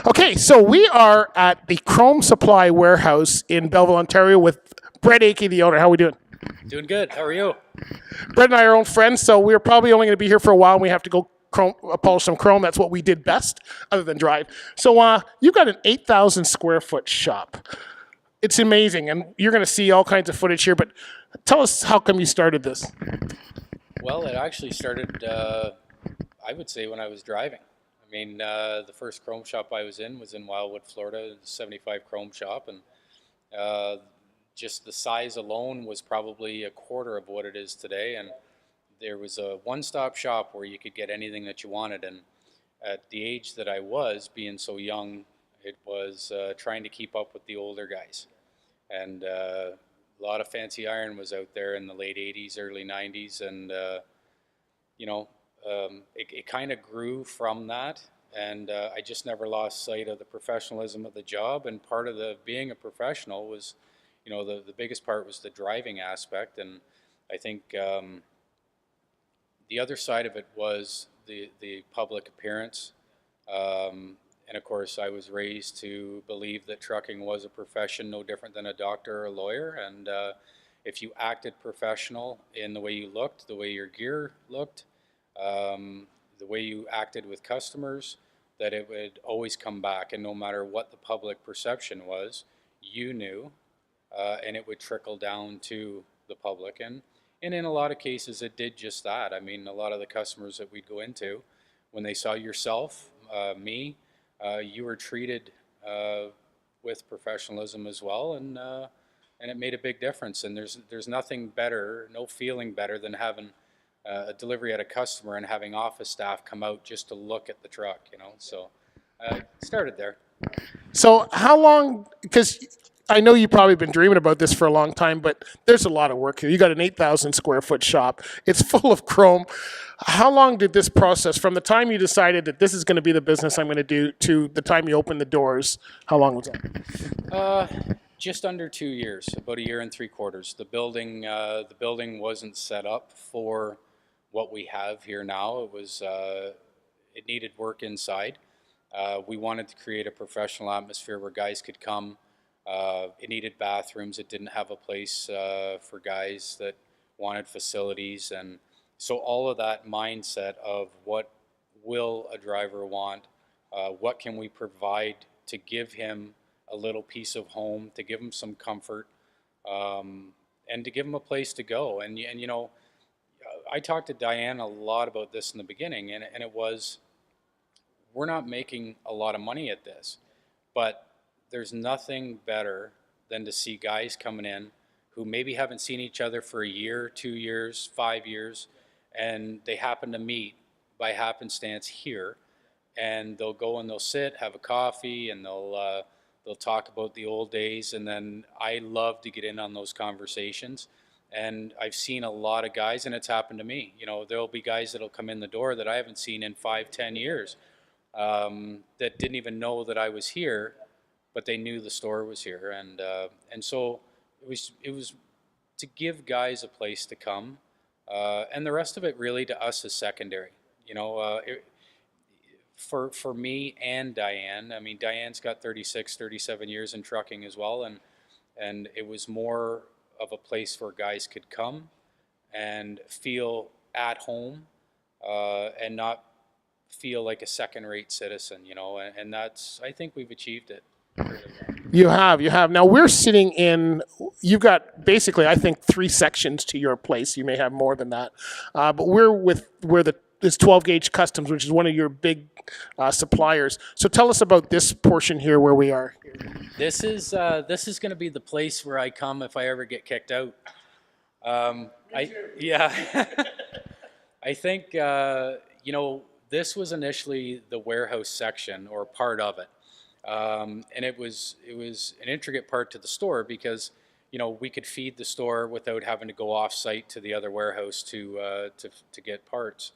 Okay, so we are at the Chrome Supply Warehouse in Belleville, Ontario, with Brett Akey, the owner. How are we doing? Doing good. How are you? Brett and I are old friends, so we're probably only going to be here for a while. And we have to go polish some chrome. That's what we did best, other than drive. So you've got an 8,000 square foot shop. It's amazing, and you're going to see all kinds of footage here. But tell us, how come you started this? Well, it actually started, I would say, when I was driving. I mean, the first chrome shop I was in Wildwood, Florida, the 75 chrome shop, and uh, just the size alone was probably a quarter of what it is today. And there was a one-stop shop where you could get anything that you wanted. And at the age that I was, being so young, it was trying to keep up with the older guys. And a lot of fancy iron was out there in the late 80s, early 90s, and you know, it kind of grew from that. And I just never lost sight of the professionalism of the job. And part of the being a professional was, the biggest part was the driving aspect. And I think the other side of it was the public appearance. And of course, I was raised to believe that trucking was a profession no different than a doctor or a lawyer. And if you acted professional in the way you looked, the way your gear looked, the way you acted with customers, that it would always come back. And no matter what the public perception was, you knew, and it would trickle down to the public. And in a lot of cases, it did just that. I mean, a lot of the customers that we'd go into, when they saw yourself, me, you were treated with professionalism as well, and it made a big difference. And there's nothing better, no feeling better than having a delivery at a customer and having office staff come out just to look at the truck. So started there. So how long? Because I know you've probably been dreaming about this for a long time, but there's a lot of work here. You got an 8,000 square foot shop. It's full of chrome. How long did this process, from the time you decided that this is going to be the business I'm going to do to the time you opened the doors? How long was that? Just under 2 years, about a year and 3/4. The building wasn't set up for what we have here now. It needed work inside. We wanted to create a professional atmosphere where guys could come. It needed bathrooms. It didn't have a place for guys that wanted facilities. And so all of that mindset of what will a driver want, what can we provide to give him a little piece of home, to give him some comfort, and to give him a place to go. And I talked to Diane a lot about this in the beginning, and it was, we're not making a lot of money at this, but there's nothing better than to see guys coming in who maybe haven't seen each other for a year, 2 years, 5 years, and they happen to meet by happenstance here, and they'll go and they'll sit, have a coffee, and they'll talk about the old days. And then I love to get in on those conversations. And I've seen a lot of guys, and it's happened to me. There'll be guys that'll come in the door that I haven't seen in 5, 10 years, that didn't even know that I was here, but they knew the store was here. And so it was to give guys a place to come, and the rest of it really to us is secondary. For me and Diane, I mean, Diane's got 36, 37 years in trucking as well, and it was more of a place where guys could come and feel at home, and not feel like a second-rate citizen, and that's, I think we've achieved it. You have. Now we're sitting in. You've got basically, I think, 3 sections to your place. You may have more than that, but we're with where this 12 gauge customs, which is one of your big suppliers. So tell us about this portion here where we are. This is going to be the place where I come if I ever get kicked out. Yeah, I think this was initially the warehouse section, or part of it. And it was an intricate part to the store because we could feed the store without having to go off site to the other warehouse to get parts.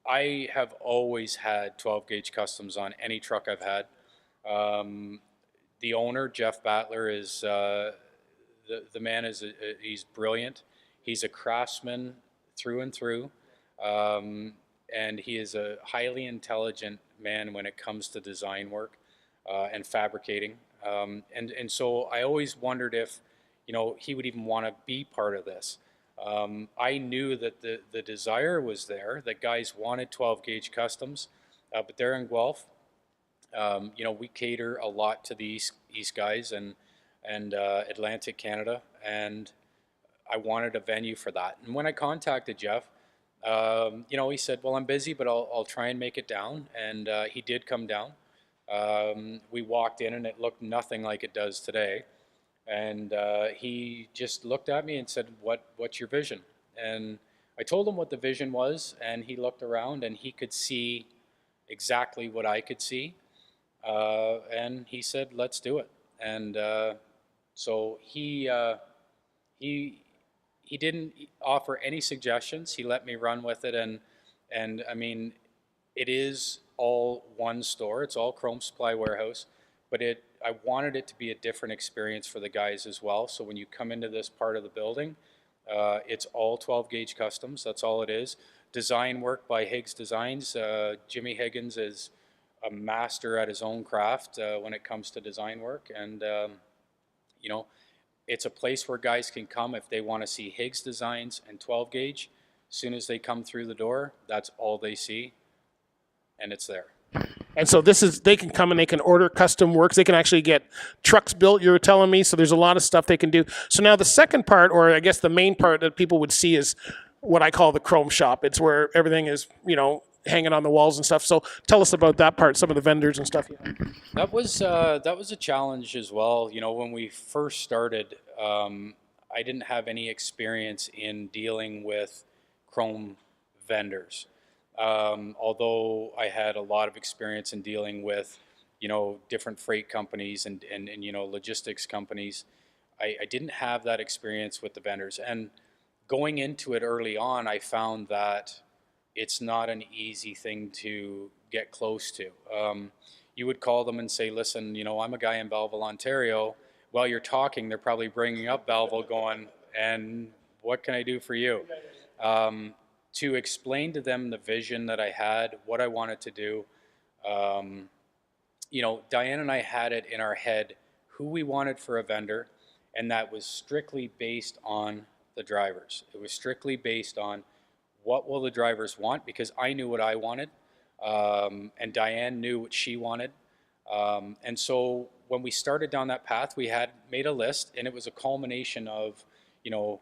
I have always had 12 gauge customs on any truck I've had. The owner, Jeff Battler, is the man he's brilliant. He's a craftsman through and through, and he is a highly intelligent man when it comes to design work and fabricating. And so I always wondered if, you know, he would even want to be part of this. I knew that the desire was there, that guys wanted 12 gauge customs, but there in Guelph, you know, we cater a lot to the East guys and Atlantic Canada, and I wanted a venue for that. And when I contacted Jeff, you know, he said, "Well, I'm busy, but I'll try and make it down." And he did come down. We walked in, and it looked nothing like it does today. And he just looked at me and said, "What's your vision?" And I told him what the vision was, and he looked around, and he could see exactly what I could see. And he said, "Let's do it." And so he he didn't offer any suggestions. He let me run with it, and I mean, it is all one store. It's all Chrome Supply Warehouse, but I wanted it to be a different experience for the guys as well. So when you come into this part of the building, it's all 12 gauge customs. That's all it is. Design work by Higgs Designs. Jimmy Higgins is a master at his own craft when it comes to design work, and you know, it's a place where guys can come if they want to see Higgs Designs and 12 gauge. As soon as they come through the door, that's all they see, and it's there. And so this is, they can come and they can order custom works. They can actually get trucks built, you were telling me. So there's a lot of stuff they can do. So now the second part, or I guess the main part that people would see, is what I call the Chrome shop. It's where everything is, you know, hanging on the walls and stuff. So tell us about that part, some of the vendors and stuff. That was a challenge as well. You know, when we first started, I didn't have any experience in dealing with Chrome vendors. Although I had a lot of experience in dealing with, you know, different freight companies and you know, logistics companies, I didn't have that experience with the vendors. And going into it early on, I found that it's not an easy thing to get close to. You would call them and say, "Listen, you know, I'm a guy in Belleville, Ontario." While you're talking, they're probably bringing up Belleville going, "And what can I do for you?" To explain to them the vision that I had, what I wanted to do. You know, Diane and I had it in our head who we wanted for a vendor, and that was strictly based on the drivers. It was strictly based on what will the drivers want, because I knew what I wanted, and Diane knew what she wanted. And so when we started down that path, we had made a list, and it was a culmination of, you know,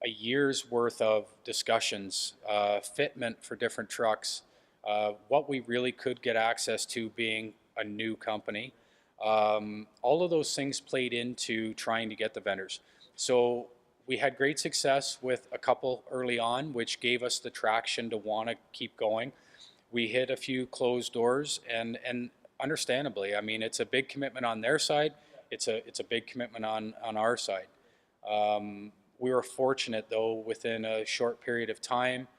a year's worth of discussions, fitment for different trucks, what we really could get access to being a new company. All of those things played into trying to get the vendors. So we had great success with a couple early on, which gave us the traction to want to keep going. We hit a few closed doors, and understandably, I mean, it's a big commitment on their side. It's a big commitment on our side. We were fortunate, though, within a short period of time,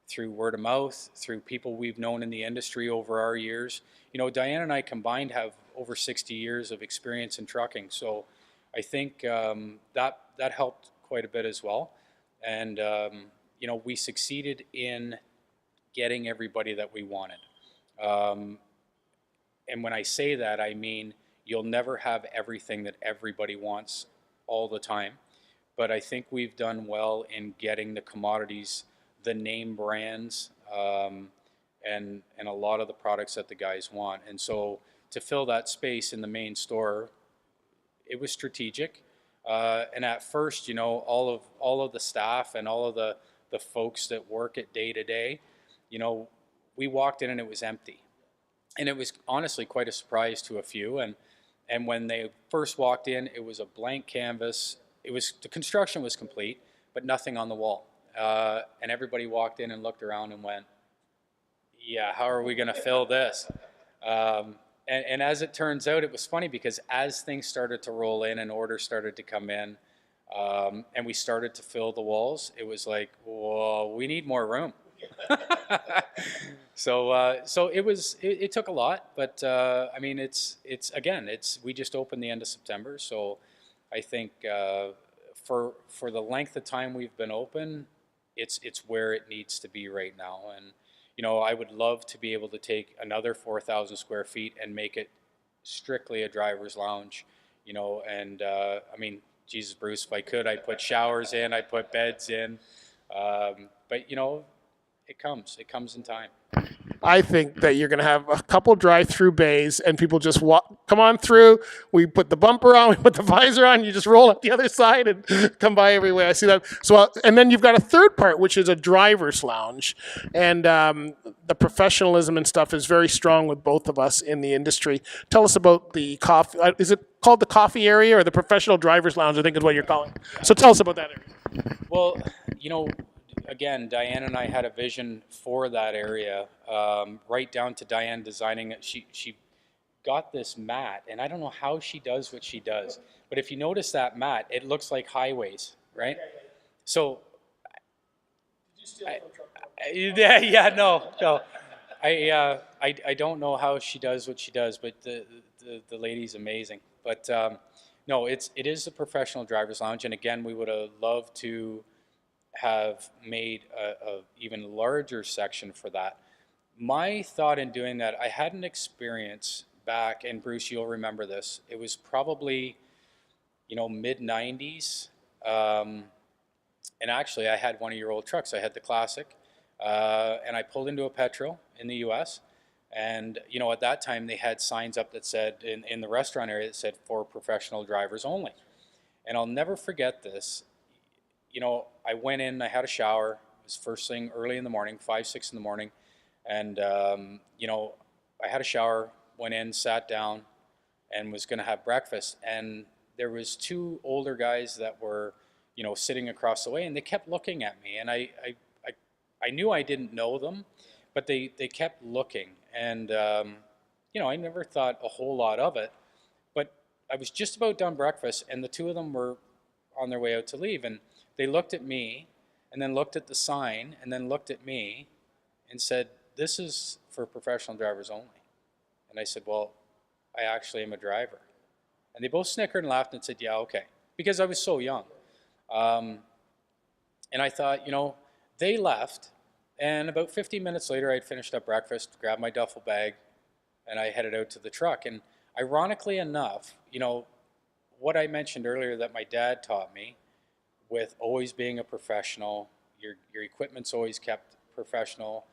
through word of mouth, through people we've known in the industry over our years. You know, Diane and I combined have over 60 years of experience in trucking, so I think that helped quite a bit as well. And you know, we succeeded in getting everybody that we wanted. And when I say that, I mean you'll never have everything that everybody wants all the time. But I think we've done well in getting the commodities, the name brands, and a lot of the products that the guys want. And so to fill that space in the main store, it was strategic. And at first, you know, all of the staff and all of the folks that work it day to day, you know, we walked in and it was empty. And it was honestly quite a surprise to a few. And when they first walked in, it was a blank canvas. The construction was complete, but nothing on the wall. And everybody walked in and looked around and went, "Yeah, how are we going to fill this?" And as it turns out, it was funny because as things started to roll in and orders started to come in, and we started to fill the walls, it was like, "Whoa, we need more room." So it took a lot, but I mean, we just opened the end of September, so I think for the length of time we've been open, it's where it needs to be right now. And I would love to be able to take another 4,000 square feet and make it strictly a driver's lounge, and I mean, Jesus, Bruce, if I could, I'd put showers in, I'd put beds in, but it comes in time. I think that you're going to have a couple drive-through bays, and people just come on through. We put the bumper on, we put the visor on. You just roll up the other side and come by every way. I see that. So, and then you've got a third part, which is a driver's lounge, and the professionalism and stuff is very strong with both of us in the industry. Tell us about the coffee. Is it called the coffee area or the professional driver's lounge? I think is what you're calling it. So tell us about that area. Well, again, Diane and I had a vision for that area, right down to Diane designing it. She got this mat, and I don't know how she does what she does, but if you notice that mat, it looks like highways, right? So, no. I don't know how she does what she does, but the lady's amazing. But no, it is a professional driver's lounge, and again, we would have loved to have made a even larger section for that. My thought in doing that, I had an experience back, and Bruce, you'll remember this. It was probably, mid 90s. And actually, I had one of your old trucks. I had the Classic, and I pulled into a Petro in the US. And, at that time, they had signs up that said, in the restaurant area, that said, for professional drivers only. And I'll never forget this. I went in, I had a shower. It was first thing early in the morning, 5, 6 in the morning. And, I had a shower, went in, sat down, and was going to have breakfast. And there was 2 older guys that were, sitting across the way, and they kept looking at me. And I knew I didn't know them, but they kept looking. And, I never thought a whole lot of it. But I was just about done breakfast, and the 2 of them were on their way out to leave. And they looked at me, and then looked at the sign, and then looked at me, and said, "This is for professional drivers only." And I said, "Well, I actually am a driver." And they both snickered and laughed and said, "Yeah, okay," because I was so young. And I thought, they left, and about 15 minutes later, I'd finished up breakfast, grabbed my duffel bag, and I headed out to the truck. And ironically enough, what I mentioned earlier that my dad taught me, with always being a professional, your equipment's always kept professional.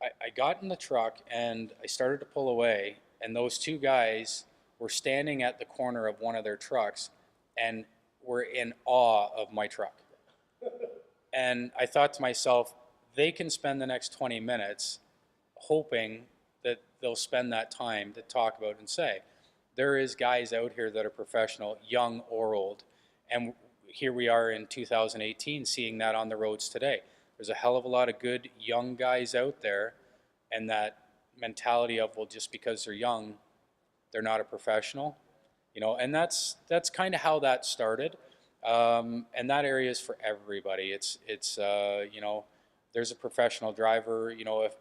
I got in the truck and I started to pull away, and those 2 guys were standing at the corner of one of their trucks and were in awe of my truck. And I thought to myself, they can spend the next 20 minutes hoping that they'll spend that time to talk about and say, there is guys out here that are professional, young or old, and here we are in 2018 seeing that on the roads today. There's a hell of a lot of good young guys out there, and that mentality of, well, just because they're young, they're not a professional, and that's kind of how that started. And that area is for everybody. It's there's a professional driver,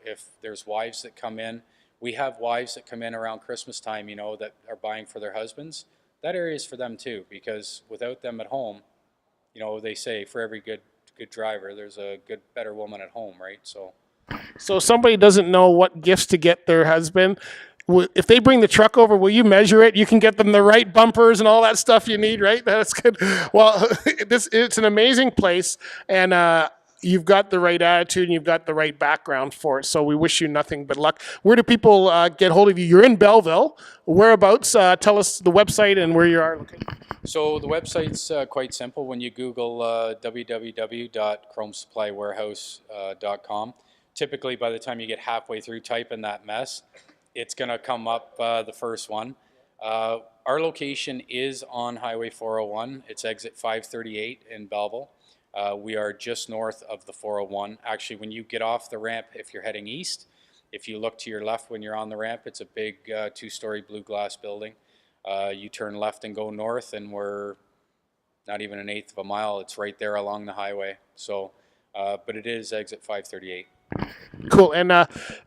if there's wives that come in, we have wives that come in around Christmas time, that are buying for their husbands. That area is for them too, because without them at home, they say for every good driver, there's a better woman at home, right? So if somebody doesn't know what gifts to get their husband, if they bring the truck over, will you measure it? You can get them the right bumpers and all that stuff you need, right? That's good. Well, it's an amazing place, and you've got the right attitude and you've got the right background for it. So we wish you nothing but luck. Where do people get hold of you? You're in Belleville. Whereabouts? Tell us the website and where you are located. So the website's quite simple. When you Google www.chromesupplywarehouse.com, typically by the time you get halfway through typing that mess, it's going to come up the first one. Our location is on Highway 401. It's exit 538 in Belleville. We are just north of the 401. Actually, when you get off the ramp, if you're heading east, if you look to your left when you're on the ramp, it's a big 2-story blue glass building. You turn left and go north, and we're not even an eighth of a mile. It's right there along the highway. So, but it is exit 538. Cool. And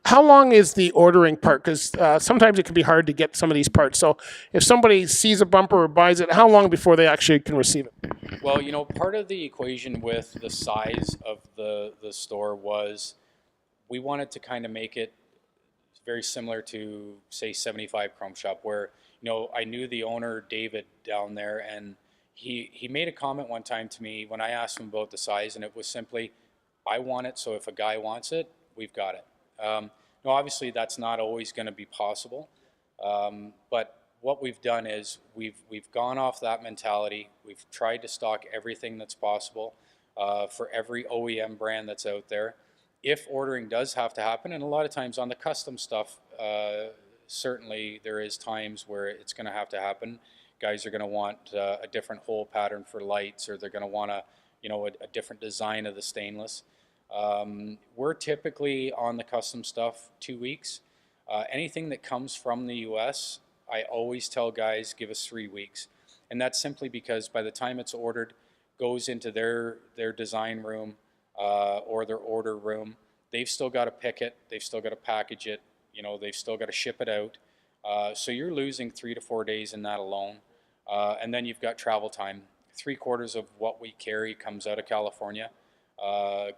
how long is the ordering part? Because sometimes it can be hard to get some of these parts. So if somebody sees a bumper or buys it, how long before they actually can receive it? Well, part of the equation with the size of the store was we wanted to kind of make it very similar to, say, 75 Chrome Shop, where, I knew the owner, David, down there, and he made a comment one time to me when I asked him about the size, and it was simply, I want it, so if a guy wants it, we've got it. Now, obviously, that's not always going to be possible, but what we've done is we've gone off that mentality. We've tried to stock everything that's possible for every OEM brand that's out there. If ordering does have to happen, and a lot of times on the custom stuff, certainly there is times where it's going to have to happen. Guys are going to want a different hole pattern for lights, or they're going to want a different design of the stainless. We're typically on the custom stuff 2 weeks. Anything that comes from the US, I always tell guys, give us 3 weeks. And that's simply because by the time it's ordered, goes into their design room or their order room, they've still got to pick it, they've still got to package it, they've still got to ship it out. So you're losing 3 to 4 days in that alone. And then you've got travel time. 3/4 of what we carry comes out of California.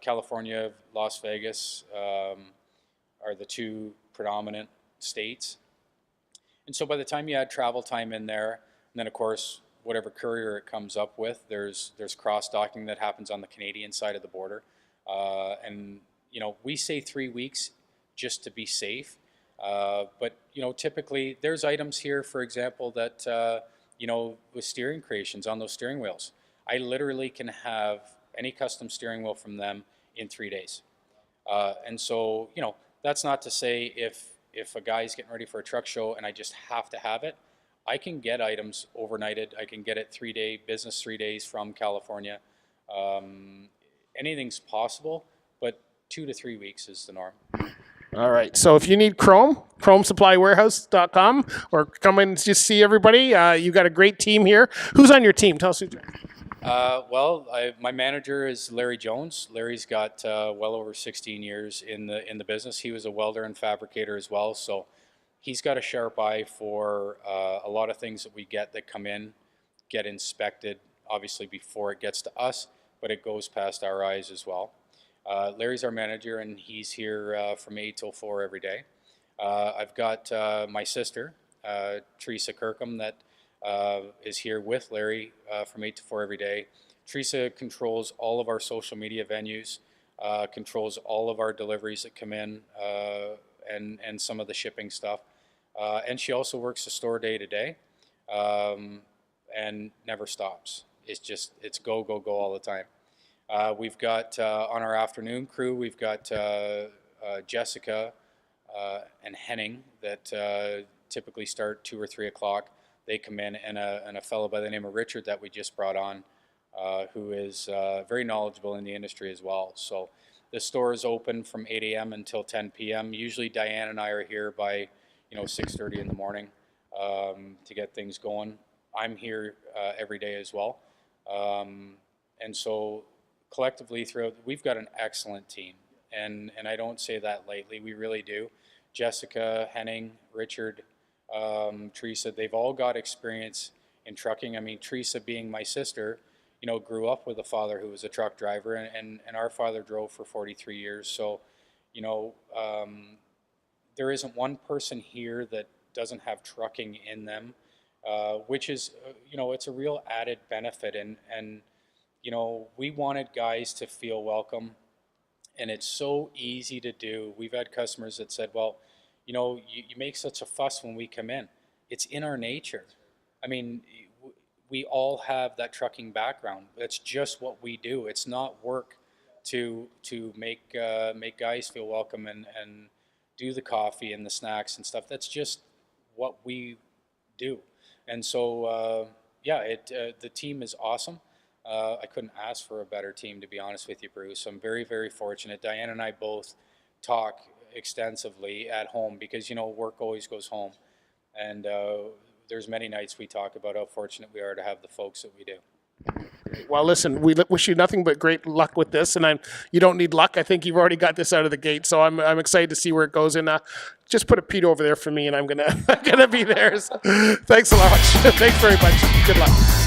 California, Las Vegas are the two predominant states. And so by the time you add travel time in there, and then of course, whatever courier it comes up with, there's cross-docking that happens on the Canadian side of the border. And we say 3 weeks just to be safe. But typically there's items here, for example, that with steering creations on those steering wheels, I literally can have any custom steering wheel from them in 3 days. And so that's not to say if a guy's getting ready for a truck show and I just have to have it, I can get items overnighted. I can get it 3-day business, 3 days from California. Anything's possible, but 2 to 3 weeks is the norm. All right. So if you need Chrome, ChromeSupplyWarehouse.com, or come in and just see everybody. You got a great team here. Who's on your team? Tell us who's. My manager is Larry Jones. Larry's got well over 16 years in the business. He was a welder and fabricator as well, so he's got a sharp eye for a lot of things that we that come in, get inspected, obviously before it gets to us, but it goes past our eyes as well. Larry's our manager, and he's here from 8 till 4 every day. I've got my sister, Teresa Kirkham, that is here with Larry from 8 to 4 every day. Teresa controls all of our social media venues, controls all of our deliveries that come in, and some of the shipping stuff. And she also works the store day to day, and never stops. It's go, go, go all the time. We've got on our afternoon crew, we've got Jessica and Henning that typically start 2 or 3 o'clock. They come in, and a fellow by the name of Richard that we just brought on, who is very knowledgeable in the industry as well. So the store is open from 8 a.m. until 10 p.m. Usually Diane and I are here by 6:30 in the morning to get things going. I'm here every day as well. And so collectively we've got an excellent team, and I don't say that lightly, we really do. Jessica, Henning, Richard, Teresa, they've all got experience in trucking. I mean, Teresa, being my sister, grew up with a father who was a truck driver, and our father drove for 43 years. So, there isn't one person here that doesn't have trucking in them, which is, it's a real added benefit. And we wanted guys to feel welcome, and it's so easy to do. We've had customers that said, well, you make such a fuss when we come in. It's in our nature. I mean, we all have that trucking background. That's just what we do. It's not work to make guys feel welcome and do the coffee and the snacks and stuff. That's just what we do. And so, the team is awesome. I couldn't ask for a better team, to be honest with you, Bruce. I'm very, very fortunate. Diane and I both talk extensively at home because, work always goes home. And there's many nights we talk about how fortunate we are to have the folks that we do. Well, listen, we wish you nothing but great luck with this, and you don't need luck. I think you've already got this out of the gate, so I'm excited to see where it goes. And just put a Pete over there for me, and I'm gonna be there. So, thanks a lot. Thanks very much. Good luck.